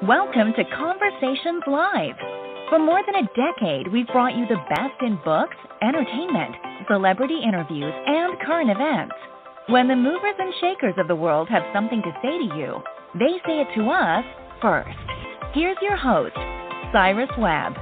Welcome to Conversations Live. For more than a decade, we've brought you the best in books, entertainment, celebrity interviews, and current events. When the movers and shakers of the world have something to say to you, they say it to us first. Here's your host, Cyrus Webb.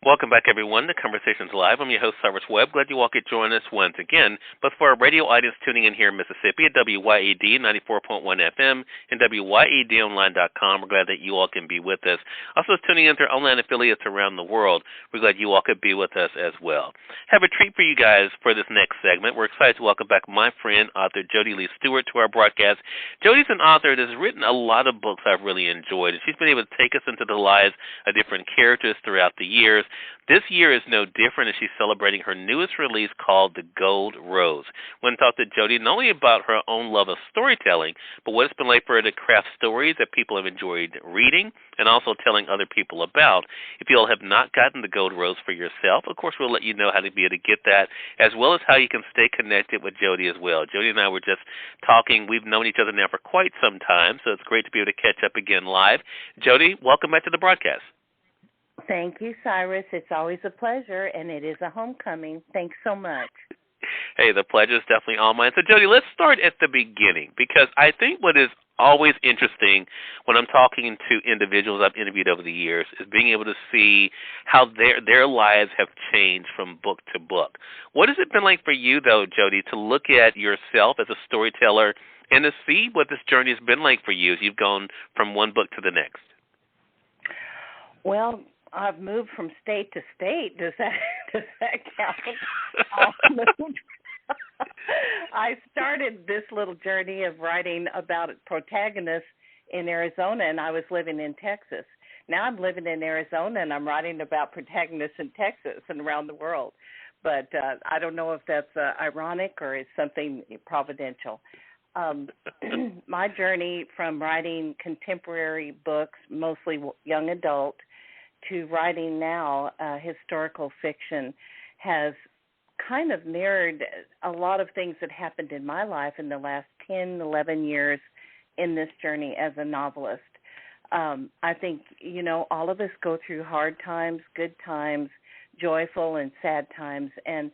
Welcome back, everyone, to Conversations Live. I'm your host, Cyrus Webb. Glad you all could join us once again. But for our radio audience tuning in here in Mississippi at WYAD 94.1 FM and WYADonline.com, we're glad that you all can be with us. Also tuning in to our online affiliates around the world, we're glad you all could be with us as well. Have a treat for you guys for this next segment. We're excited to welcome back my friend, author Jodi Lea Stewart, to our broadcast. Jodi's an author that has written a lot of books I've really enjoyed, and she's been able to take us into the lives of different characters throughout the years. This year is no different as she's celebrating her newest release called The Gold Rose. I want to talk to Jodi not only about her own love of storytelling, but what it's been like for her to craft stories that people have enjoyed reading and also telling other people about. If you all have not gotten The Gold Rose for yourself, of course we'll let you know how to be able to get that, as well as how you can stay connected with Jodi as well. Jodi and I were just talking. We've known each other now for quite some time, so it's great to be able to catch up again live. Jodi, welcome back to the broadcast. Thank you, Cyrus. It's always a pleasure, and it is a homecoming. Thanks so much. Hey, the pleasure is definitely all mine. So, Jodi, let's start at the beginning, because I think what is always interesting when I'm talking to individuals I've interviewed over the years is being able to see how their lives have changed from book to book. What has it been like for you, though, Jodi, to look at yourself as a storyteller and to see what this journey has been like for you as you've gone from one book to the next? Well, I've moved from state to state. Does that count? I started this little journey of writing about protagonists in Arizona, and I was living in Texas. Now I'm living in Arizona, and I'm writing about protagonists in Texas and around the world. But I don't know if that's ironic or is something providential. My journey from writing contemporary books, mostly young adult, to writing now historical fiction has kind of mirrored a lot of things that happened in my life in the last 10, 11 years in this journey as a novelist. I think, all of us go through hard times, good times, joyful and sad times. And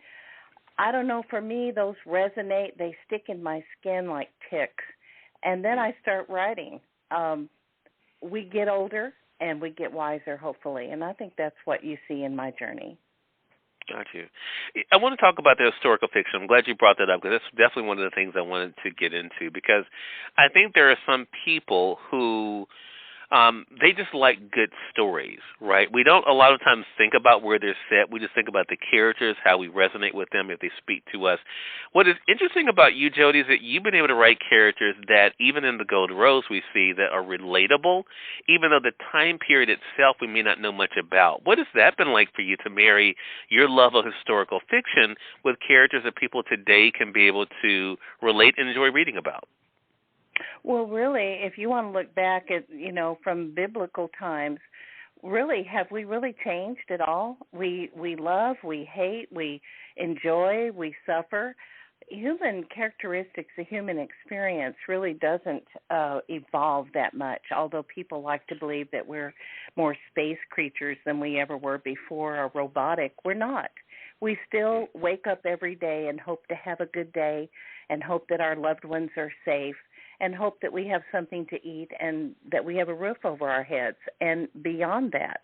I don't know, for me, those resonate. They stick in my skin like ticks. And then I start writing. We get older, and we get wiser, hopefully. And I think that's what you see in my journey. Got you. I want to talk about the historical fiction. I'm glad you brought that up, because that's definitely one of the things I wanted to get into, because I think there are some people who they just like good stories, right? We don't a lot of times think about where they're set. We just think about the characters, how we resonate with them, if they speak to us. What is interesting about you, Jodi, is that you've been able to write characters that even in The Gold Rose we see that are relatable, even though the time period itself we may not know much about. What has that been like for you to marry your love of historical fiction with characters that people today can be able to relate and enjoy reading about? Well, really, if you want to look back at, from biblical times, really, have we really changed at all? We love, we hate, we enjoy, we suffer. Human characteristics, the human experience really doesn't evolve that much, although people like to believe that we're more space creatures than we ever were before, or robotic. We're not. We still wake up every day and hope to have a good day and hope that our loved ones are safe, and hope that we have something to eat and that we have a roof over our heads and beyond that.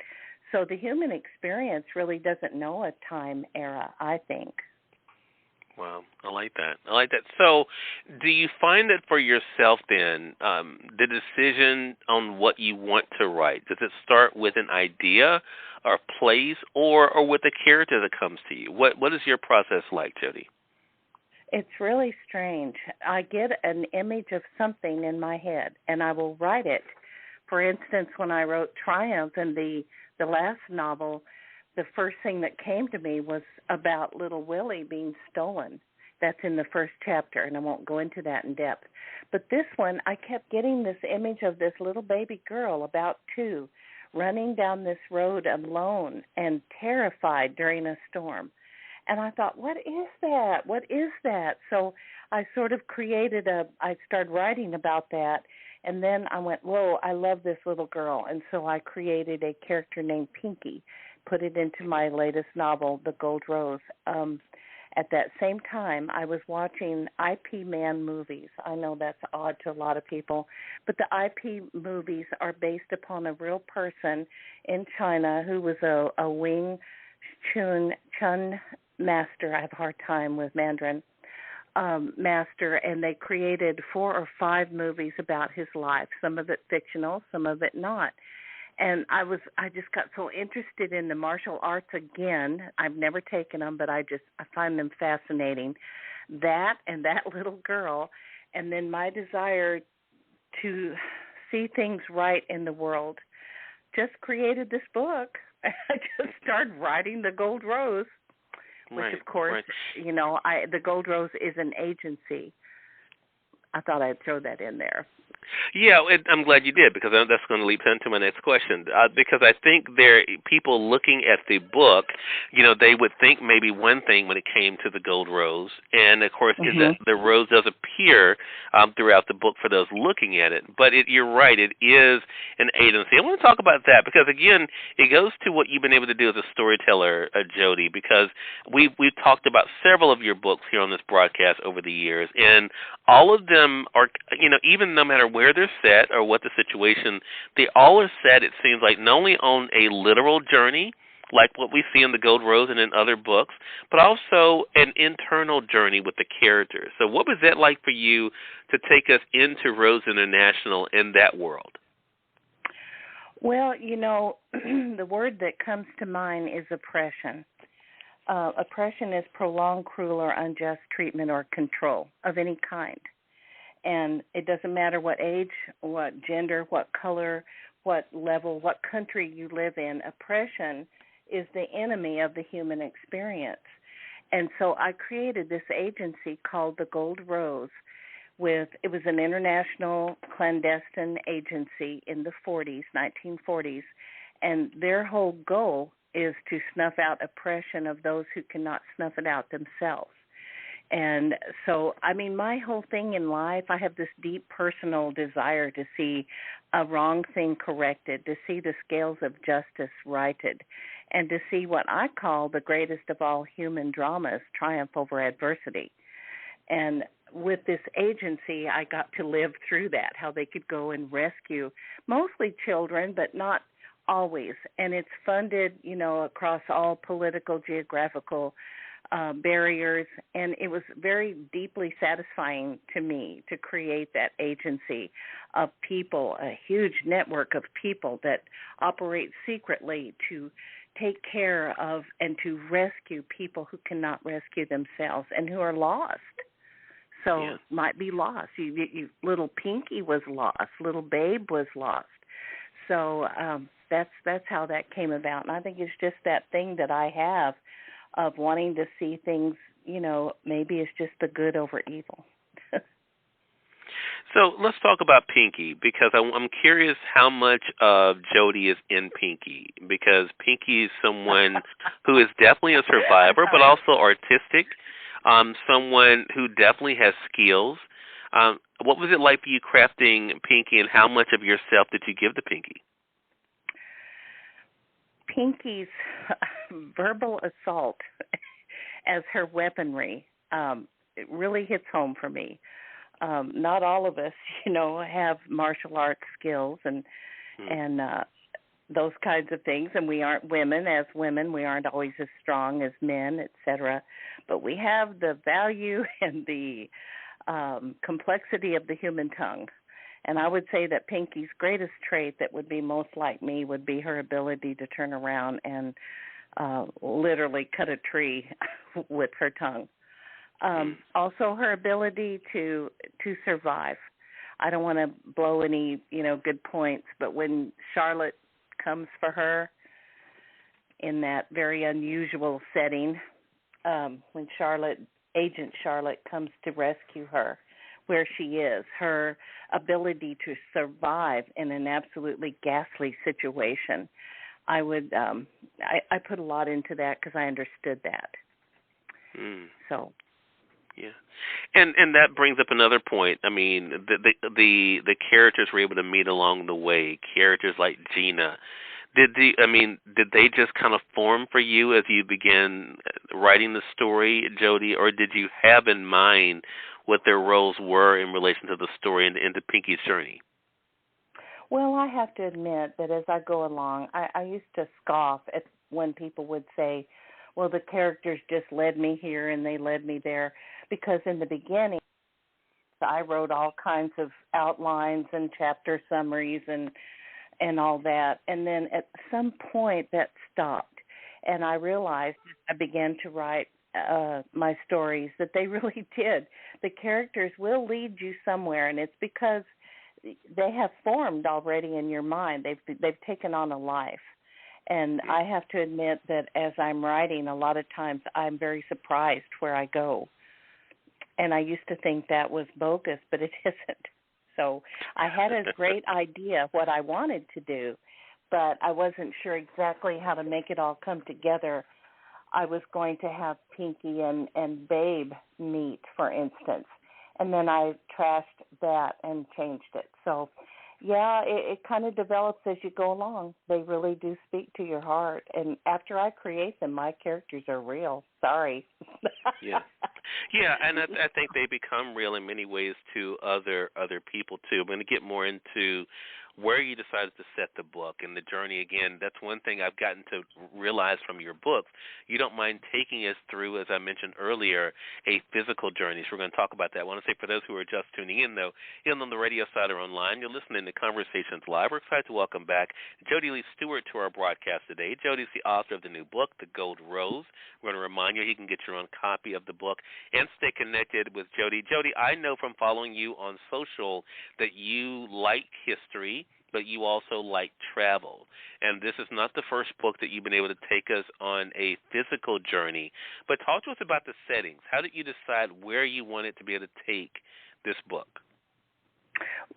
So the human experience really doesn't know a time era, I think. Wow, I like that. So do you find that for yourself then, the decision on what you want to write, does it start with an idea or place or with a character that comes to you? What is your process like, Jodi? It's really strange. I get an image of something in my head, and I will write it. For instance, when I wrote Triumph in the last novel, the first thing that came to me was about little Willie being stolen. That's in the first chapter, and I won't go into that in depth. But this one, I kept getting this image of this little baby girl, about 2, running down this road alone and terrified during a storm. And I thought, what is that? What is that? So I sort of I started writing about that, And then I went, whoa, I love this little girl. And so I created a character named Pinky, put it into my latest novel, The Gold Rose. At that same time, I was watching IP Man movies. I know that's odd to a lot of people, but the IP movies are based upon a real person in China who was a Wing Chun master. I have a hard time with Mandarin. Master, and they created 4 or 5 movies about his life, some of it fictional, some of it not. And I just got so interested in the martial arts again. I've never taken them, but I find them fascinating. That and that little girl, and then my desire to see things right in the world just created this book. I just started writing The Gold Rose, which of course, The Gold Rose is an agency. I thought I'd throw that in there. Yeah, I'm glad you did, because that's going to lead into my next question. Because I think people looking at the book, they would think maybe one thing when it came to the Gold Rose, and of course, is that the rose does appear throughout the book for those looking at it. But you're right, it is an agency. I want to talk about that because, again, it goes to what you've been able to do as a storyteller, Jodi, because we've talked about several of your books here on this broadcast over the years, and all of them are, even no matter where they're set or what the situation, they all are set, it seems like, not only on a literal journey, like what we see in The Gold Rose and in other books, but also an internal journey with the characters. So what was that like for you to take us into Rose International in that world? Well, the word that comes to mind is oppression. Oppression is prolonged, cruel, or unjust treatment or control of any kind. And it doesn't matter what age, what gender, what color, what level, what country you live in. Oppression is the enemy of the human experience. And so I created this agency called The Gold Rose. It was an international clandestine agency in the 1940s, and their whole goal is to snuff out oppression of those who cannot snuff it out themselves. And so, my whole thing in life, I have this deep personal desire to see a wrong thing corrected, to see the scales of justice righted, and to see what I call the greatest of all human dramas triumph over adversity. And with this agency, I got to live through that, how they could go and rescue mostly children, but not always. And it's funded, across all political, geographical barriers, and it was very deeply satisfying to me to create that agency of people, a huge network of people that operate secretly to take care of and to rescue people who cannot rescue themselves and who are lost. So might be lost. Little Pinky was lost. Little Babe was lost. So that's how that came about. And I think it's just that thing that I have of wanting to see things, maybe it's just the good over evil. So let's talk about Pinky, because I'm curious how much of Jodi is in Pinky, because Pinky is someone who is definitely a survivor, but also artistic, someone who definitely has skills. What was it like for you crafting Pinky, and how much of yourself did you give to Pinky? Pinky's verbal assault as her weaponry, it really hits home for me. Not all of us, have martial arts skills and those kinds of things, and we aren't women. As women, we aren't always as strong as men, etc. But we have the value and the complexity of the human tongue. And I would say that Pinky's greatest trait that would be most like me would be her ability to turn around and literally cut a tree with her tongue. Also, her ability to survive. I don't want to blow any, good points, but when Charlotte comes for her in that very unusual setting, when Agent Charlotte comes to rescue her, where she is, her ability to survive in an absolutely ghastly situation. I put a lot into that because I understood that. So. Yeah, and that brings up another point. I mean, the characters were able to meet along the way. Characters like Gina. Did they just kind of form for you as you began writing the story, Jodi, or did you have in mind what their roles were in relation to the story and to Pinky's journey? Well, I have to admit that as I go along, I used to scoff at when people would say, well, the characters just led me here and they led me there, because in the beginning, I wrote all kinds of outlines and chapter summaries and all that. And then at some point that stopped, and I realized I began to write my stories that they really did. The characters will lead you somewhere, and it's because they have formed already in your mind. They've taken on a life. And I have to admit that as I'm writing, a lot of times I'm very surprised where I go. And I used to think that was bogus, but it isn't. So I had a great idea of what I wanted to do, but I wasn't sure exactly how to make it all come together. I was going to have Pinky and Babe meet, for instance, and then I trashed that and changed it. So, yeah, it kind of develops as you go along. They really do speak to your heart. And after I create them, my characters are real. Sorry. Yeah. Yeah, and I think they become real in many ways to other people, too. I'm going to get more into where you decided to set the book and the journey. Again, that's one thing I've gotten to realize from your books. You don't mind taking us through, as I mentioned earlier, a physical journey. So we're going to talk about that. I want to say for those who are just tuning in, though, either on the radio side or online, you're listening to Conversations Live. We're excited to welcome back Jodi Lea Stewart to our broadcast today. Jodi's the author of the new book, The Gold Rose. We're going to remind you can get your own copy of the book and stay connected with Jodi. Jodi, I know from following you on social that you like history, but you also like travel. And this is not the first book that you've been able to take us on a physical journey. But talk to us about the settings. How did you decide where you wanted to be able to take this book?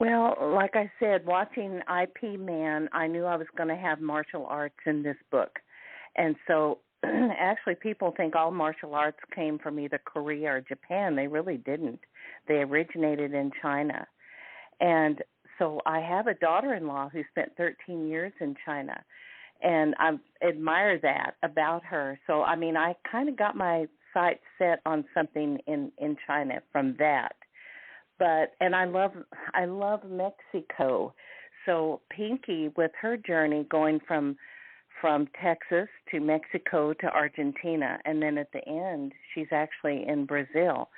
Well, like I said, watching IP Man, I knew I was going to have martial arts in this book. And so actually people think all martial arts came from either Korea or Japan. They really didn't. They originated in China. And so I have a daughter-in-law who spent 13 years in China, and I admire that about her. So, I mean, I kind of got my sights set on something in China from that. And I love Mexico. So Pinky, with her journey going from Texas to Mexico to Argentina, and then at the end, she's actually in Brazil.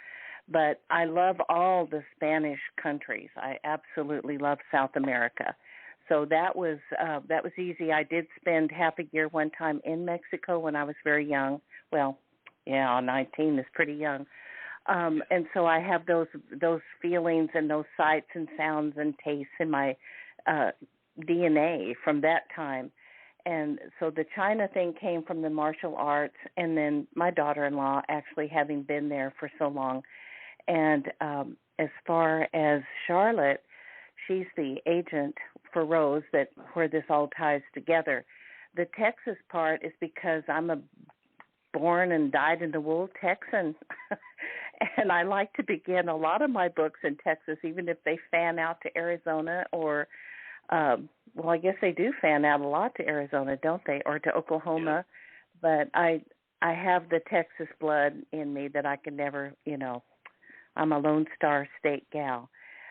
But I love all the Spanish countries. I absolutely love South America. So that was easy. I did spend half a year one time in Mexico when I was very young. Well, yeah, 19 is pretty young. And so I have those feelings and those sights and sounds and tastes in my DNA from that time. And so the China thing came from the martial arts, and then my daughter-in-law actually having been there for so long. And as far as Charlotte, she's the agent for Rose, where this all ties together. The Texas part is because I'm a born and dyed in the wool Texan, and I like to begin a lot of my books in Texas, even if they fan out to Arizona or, well, I guess they do fan out a lot to Arizona, don't they, or to Oklahoma. Yeah. But I have the Texas blood in me that I can never, I'm a Lone Star State gal.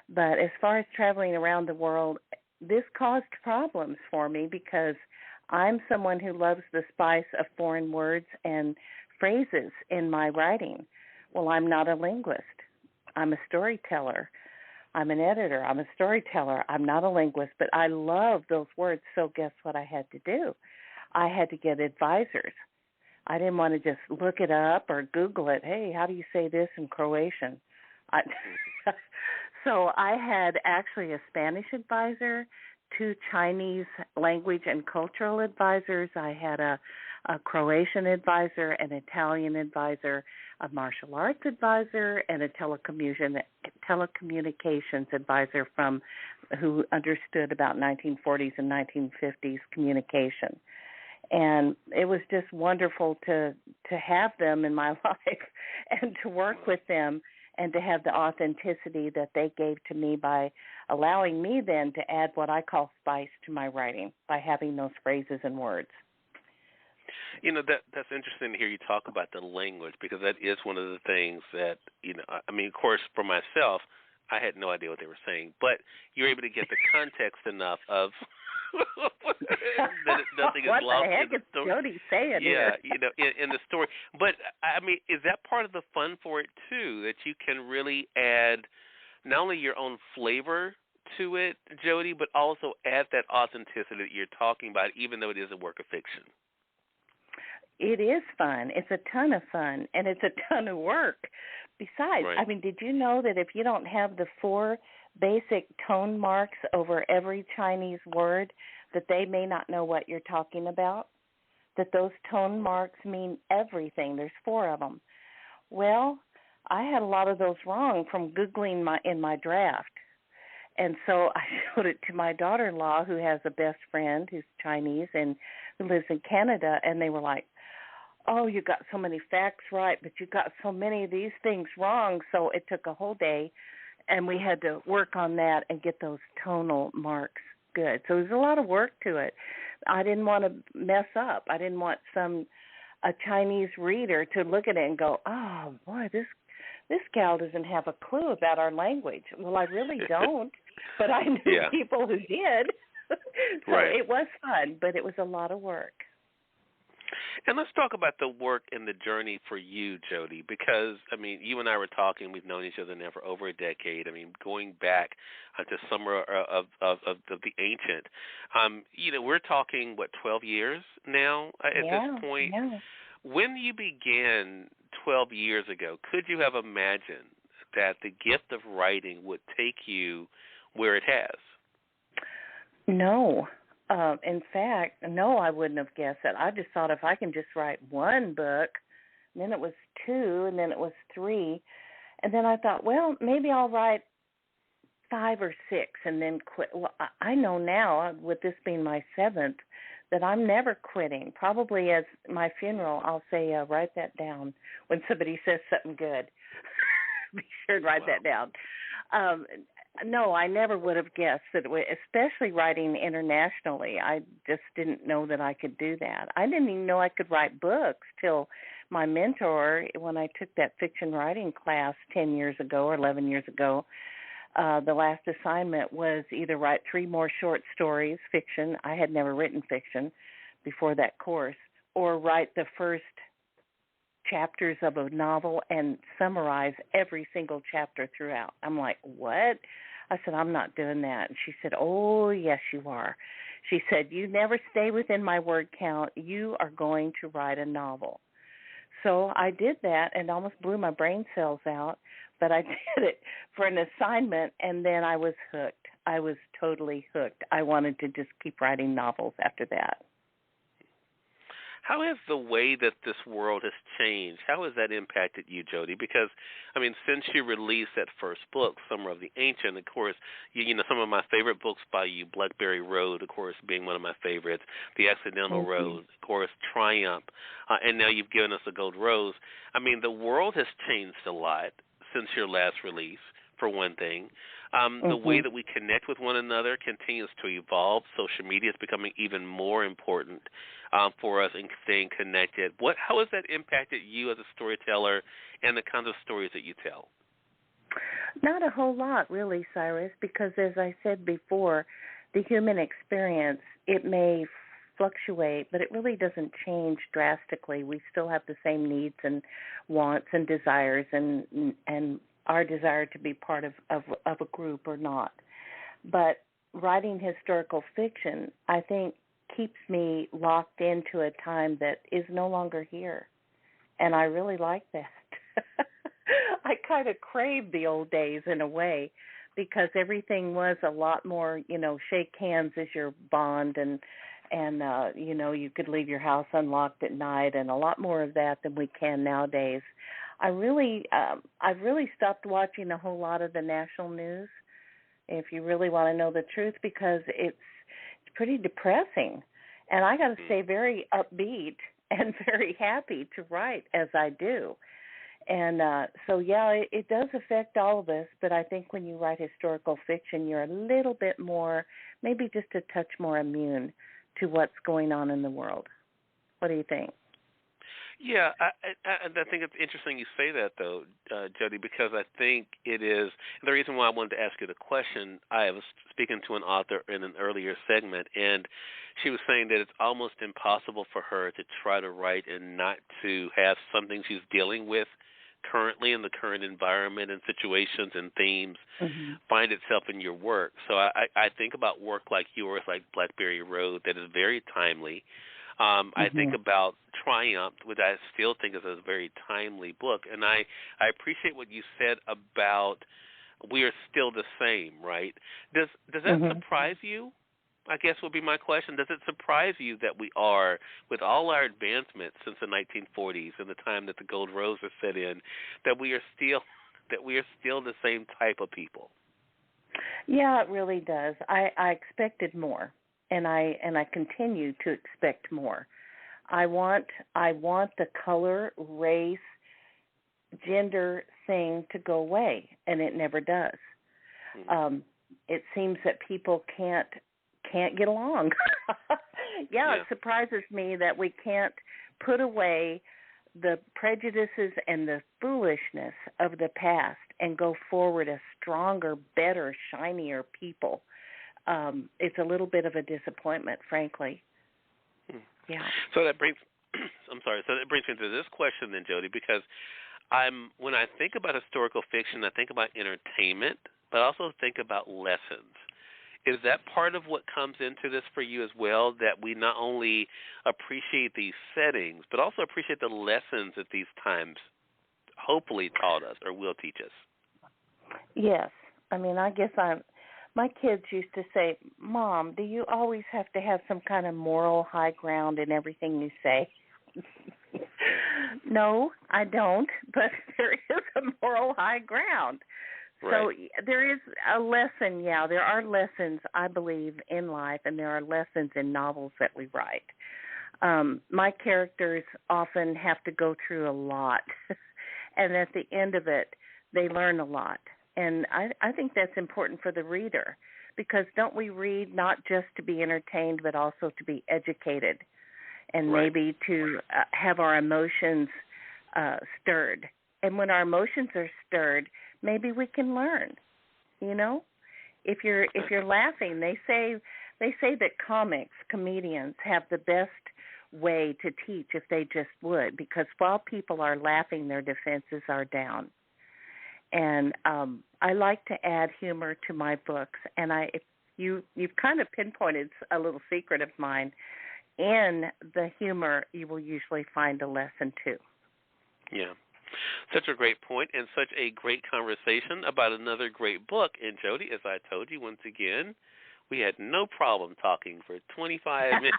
But as far as traveling around the world, this caused problems for me because I'm someone who loves the spice of foreign words and phrases in my writing. Well, I'm not a linguist. I'm a storyteller. I'm an editor. I'm a storyteller. I'm not a linguist, but I love those words. So guess what I had to do? I had to get advisors. I didn't want to just look it up or Google it. Hey, how do you say this in Croatian? So I had actually a Spanish advisor, 2 Chinese language and cultural advisors. I had a Croatian advisor, an Italian advisor, a martial arts advisor, and a telecommunications advisor who understood about 1940s and 1950s communication. And it was just wonderful to have them in my life and to work with them and to have the authenticity that they gave to me by allowing me then to add what I call spice to my writing by having those phrases and words. You know, that's interesting to hear you talk about the language, because that is one of the things that, you know, I mean, of course, for myself, I had no idea what they were saying, but you're able to get the context enough of that nothing is lost. What the heck is Jodi saying here? Yeah, you know, in the story. But, I mean, is that part of the fun for it, too, that you can really add not only your own flavor to it, Jodi, but also add that authenticity that you're talking about, even though it is a work of fiction? It is fun. It's a ton of fun, and it's a ton of work. Besides, right. I mean, did you know that if you don't have the 4 basic tone marks over every Chinese word, that they may not know what you're talking about? That those tone marks mean everything. There's 4 of them. Well, I had a lot of those wrong from Googling in my draft. And so I showed it to my daughter-in-law, who has a best friend who's Chinese and who lives in Canada, and they were like, oh, you got so many facts right, but you got so many of these things wrong. So it took a whole day, and we had to work on that and get those tonal marks good. So there's a lot of work to it. I didn't want to mess up. I didn't want a Chinese reader to look at it and go, oh, boy, this gal doesn't have a clue about our language. Well, I really don't, but I knew people who did. So right. It was fun, but it was a lot of work. And let's talk about the work and the journey for you, Jodi, because, I mean, you and I were talking. We've known each other now for over a decade. I mean, going back to summer of the ancient, you know, we're talking, 12 years now at this point? Yeah. When you began 12 years ago, could you have imagined that the gift of writing would take you where it has? No. In fact, no, I wouldn't have guessed that. I just thought if I can just write 1 book, and then it was 2, and then it was 3, and then I thought, well, maybe I'll write 5 or 6 and then quit. Well, I know now, with this being my 7th, that I'm never quitting. Probably as my funeral, I'll say, write that down when somebody says something good. Be sure to write that down. No, I never would have guessed that, especially writing internationally. I just didn't know that I could do that. I didn't even know I could write books till my mentor, when I took that fiction writing class 10 years ago or 11 years ago, the last assignment was either write 3 more short stories, fiction. I had never written fiction before that course, or write the first chapters of a novel and summarize every single chapter throughout. I'm like, what? I said, I'm not doing that. And she said, oh, yes, you are. She said, you never stay within my word count. You are going to write a novel. So I did that and almost blew my brain cells out, but I did it for an assignment, and then I was hooked. I was totally hooked. I wanted to just keep writing novels after that. How has the way that this world has changed, how has that impacted you, Jodi? Because, I mean, since you released that first book, Summer of the Ancient, of course, you know, some of my favorite books by you, Blackberry Road, of course, being one of my favorites, The Accidental Rose, of course, Triumph, and now you've given us a Gold Rose. I mean, the world has changed a lot since your last release, for one thing. The way that we connect with one another continues to evolve. Social media is becoming even more important for us in staying connected. How has that impacted you as a storyteller and the kinds of stories that you tell? Not a whole lot, really, Cyrus, because as I said before, the human experience, it may fluctuate, but it really doesn't change drastically. We still have the same needs and wants and desires and our desire to be part of a group or not. But writing historical fiction, I think, keeps me locked into a time that is no longer here. And I really like that. I kind of crave the old days in a way, because everything was a lot more, you know, shake hands as your bond, and you know, you could leave your house unlocked at night, and a lot more of that than we can nowadays. I've really stopped watching a whole lot of the national news, if you really want to know the truth, because it's pretty depressing. And I got to stay very upbeat and very happy to write as I do. And so, yeah, it does affect all of us, but I think when you write historical fiction, you're a little bit more, maybe just a touch more immune to what's going on in the world. What do you think? Yeah, I think it's interesting you say that, though, Jodi, because I think it is the reason why I wanted to ask you the question. I was speaking to an author in an earlier segment, and she was saying that it's almost impossible for her to try to write and not to have something she's dealing with currently in the current environment and situations and themes find itself in your work. So I think about work like yours, like Blackberry Road, that is very timely. I think about Triumph, which I still think is a very timely book, and I appreciate what you said about we are still the same, right? Does that surprise you? I guess would be my question. Does it surprise you that we are, with all our advancements since the 1940s and the time that the Gold Rose was set in, that we are still the same type of people? Yeah, it really does. I expected more. And I continue to expect more. I want the color, race, gender thing to go away, and it never does. It seems that people can't get along. It surprises me that we can't put away the prejudices and the foolishness of the past and go forward as stronger, better, shinier people. It's a little bit of a disappointment, frankly. Yeah. So that brings me to this question then, Jodi, because when I think about historical fiction, I think about entertainment, but I also think about lessons. Is that part of what comes into this for you as well, that we not only appreciate these settings, but also appreciate the lessons that these times hopefully taught us or will teach us? Yes. I mean, I guess my kids used to say, Mom, do you always have to have some kind of moral high ground in everything you say? No, I don't, but there is a moral high ground. Right. So there is a lesson, there are lessons, I believe, in life, and there are lessons in novels that we write. My characters often have to go through a lot, and at the end of it, they learn a lot. And I think that's important for the reader, because don't we read not just to be entertained, but also to be educated, and maybe to have our emotions stirred. And when our emotions are stirred, maybe we can learn. You know, if you're laughing, they say that comedians have the best way to teach if they just would, because while people are laughing, their defenses are down. And I like to add humor to my books, and you've kind of pinpointed a little secret of mine. In the humor, you will usually find a lesson too. Yeah, such a great point, and such a great conversation about another great book. And Jodi, as I told you once again, we had no problem talking for 25 minutes.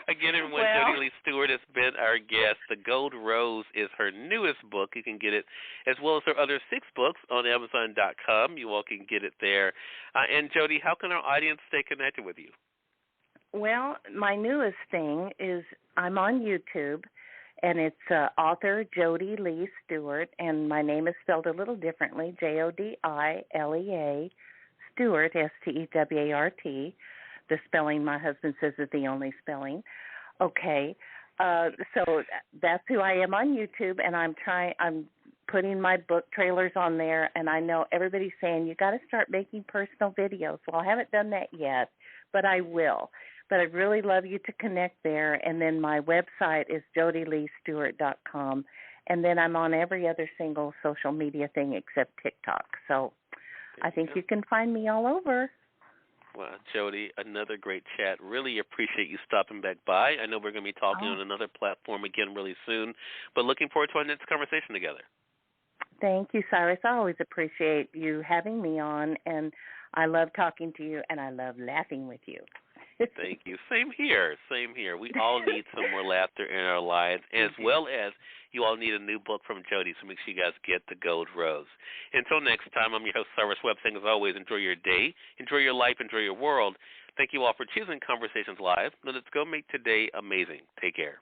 Again, everyone, Jodi Lea Stewart has been our guest. The Gold Rose is her newest book. You can get it, as well as her other 6 books, on Amazon.com. You all can get it there. And, Jodi, how can our audience stay connected with you? Well, my newest thing is I'm on YouTube, and it's author Jodi Lea Stewart, and my name is spelled a little differently, Jodilea Stewart, Stewart. The spelling, my husband says, is the only spelling. Okay, so that's who I am on YouTube, and I'm putting my book trailers on there, and I know everybody's saying, you got to start making personal videos. Well, I haven't done that yet, but I will. But I'd really love you to connect there, and then my website is jodileastewart.com, and then I'm on every other single social media thing except TikTok. So I think you can find me all over. Well, Jodi, another great chat. Really appreciate you stopping back by. I know we're going to be talking on another platform again really soon, but looking forward to our next conversation together. Thank you, Cyrus. I always appreciate you having me on, and I love talking to you, and I love laughing with you. Thank you. Same here. Same here. We all need some more laughter in our lives, as well as you all need a new book from Jodi, so make sure you guys get The Gold Rose. Until next time, I'm your host, Cyrus Webb, saying as always, enjoy your day, enjoy your life, enjoy your world. Thank you all for choosing Conversations Live. Now let's go make today amazing. Take care.